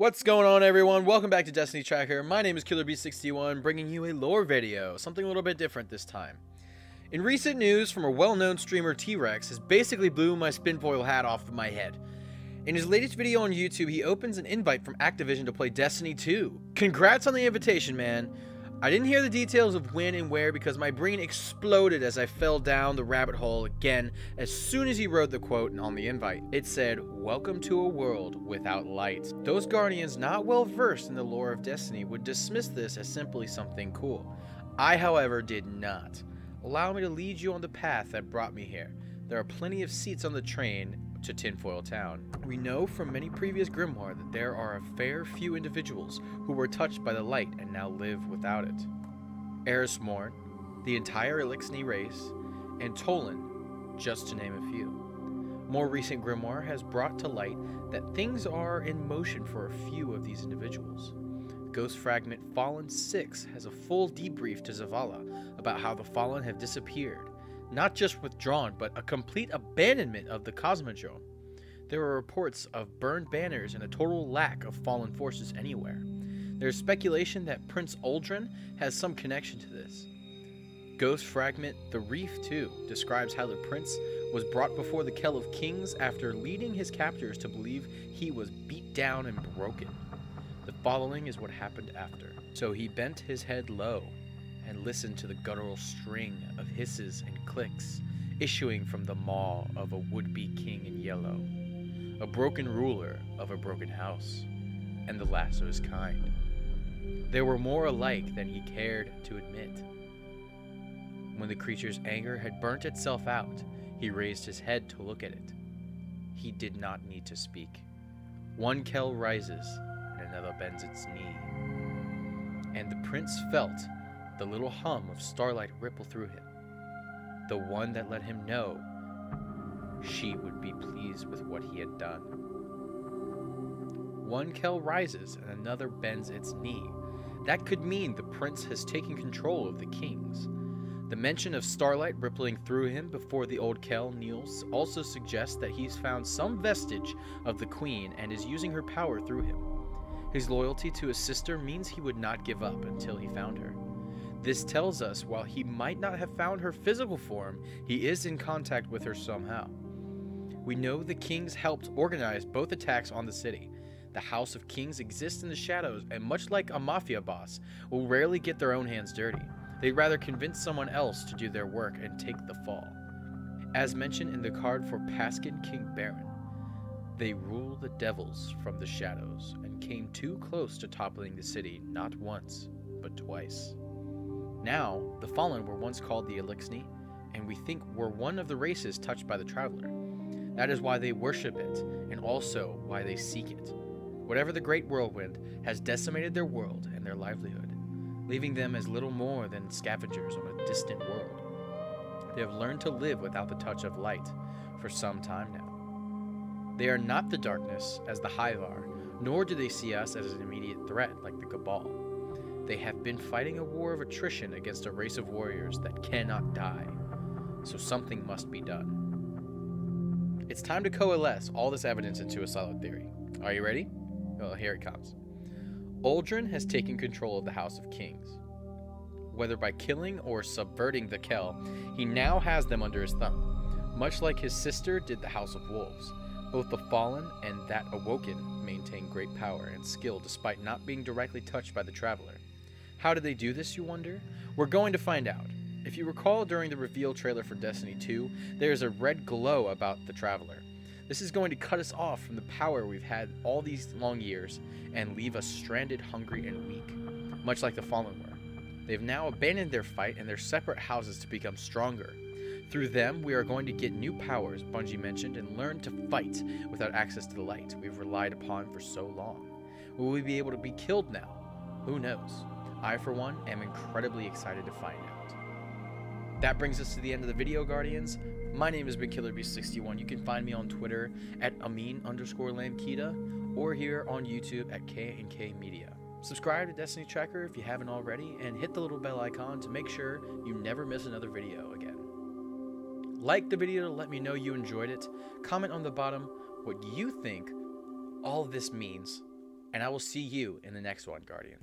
What's going on, everyone? Welcome back to Destiny Tracker. My name is KillerB61, bringing you a lore video, something a little bit different this time. In recent news from a well-known streamer, T-Rex has basically blew my spinfoil hat off of my head. In his latest video on YouTube, he opens an invite from Activision to play Destiny 2. Congrats on the invitation, man. I didn't hear the details of when and where because my brain exploded as I fell down the rabbit hole again as soon as he wrote the quote on the invite. It said, "Welcome to a world without light." Those Guardians not well versed in the lore of Destiny would dismiss this as simply something cool. I, however, did not. Allow me to lead you on the path that brought me here. There are plenty of seats on the train to Tinfoil Town. We know from many previous Grimoire that there are a fair few individuals who were touched by the light and now live without it. Eris Morn, the entire Eliksni race, and Toland, just to name a few. More recent Grimoire has brought to light that things are in motion for a few of these individuals. Ghost Fragment Fallen 6 has a full debrief to Zavala about how the Fallen have disappeared. Not just withdrawn, but a complete abandonment of the Cosmodrome. There are reports of burned banners and a total lack of fallen forces anywhere. There is speculation that Prince Uldren has some connection to this. Ghost Fragment The Reef, too, describes how the prince was brought before the Kell of Kings after leading his captors to believe he was beat down and broken. The following is what happened after. So he bent his head low and listened to the guttural string of hisses and clicks issuing from the maw of a would-be king in yellow, a broken ruler of a broken house, and the last of his kind. They were more alike than he cared to admit. When the creature's anger had burnt itself out, he raised his head to look at it. He did not need to speak. One Kell rises, and another bends its knee. And the prince felt the little hum of starlight ripple through him, the one that let him know she would be pleased with what he had done. One Kell rises and another bends its knee. That could mean the prince has taken control of the kings. The mention of starlight rippling through him before the old Kell kneels also suggests that he's found some vestige of the queen and is using her power through him. His loyalty to his sister means he would not give up until he found her. This tells us while he might not have found her physical form, he is in contact with her somehow. We know the kings helped organize both attacks on the city. The House of Kings exists in the shadows and much like a mafia boss, will rarely get their own hands dirty. They'd rather convince someone else to do their work and take the fall. As mentioned in the card for Paskin King Baron, they rule the devils from the shadows and came too close to toppling the city not once, but twice. Now, the Fallen were once called the Eliksni, and we think were one of the races touched by the Traveler. That is why they worship it, and also why they seek it. Whatever the Great Whirlwind has decimated their world and their livelihood, leaving them as little more than scavengers on a distant world. They have learned to live without the touch of light for some time now. They are not the darkness as the Hive are, nor do they see us as an immediate threat like the Cabal. They have been fighting a war of attrition against a race of warriors that cannot die, so something must be done. It's time to coalesce all this evidence into a solid theory. Are you ready? Well, here it comes. Uldren has taken control of the House of Kings. Whether by killing or subverting the Kell, he now has them under his thumb, much like his sister did the House of Wolves. Both the Fallen and that Awoken maintain great power and skill despite not being directly touched by the Traveler. How do they do this, you wonder? We're going to find out. If you recall during the reveal trailer for Destiny 2, there is a red glow about the Traveler. This is going to cut us off from the power we've had all these long years and leave us stranded, hungry, and weak, much like the Fallen were. They've now abandoned their fight and their separate houses to become stronger. Through them, we are going to get new powers, Bungie mentioned, and learn to fight without access to the light we've relied upon for so long. Will we be able to be killed now? Who knows? I, for one, am incredibly excited to find out. That brings us to the end of the video, Guardians. My name has been KillerB61. You can find me on Twitter at Amin_Lamkita or here on YouTube at K&K Media. Subscribe to Destiny Tracker if you haven't already, and hit the little bell icon to make sure you never miss another video again. Like the video to let me know you enjoyed it. Comment on the bottom what you think all this means and I will see you in the next one, Guardian.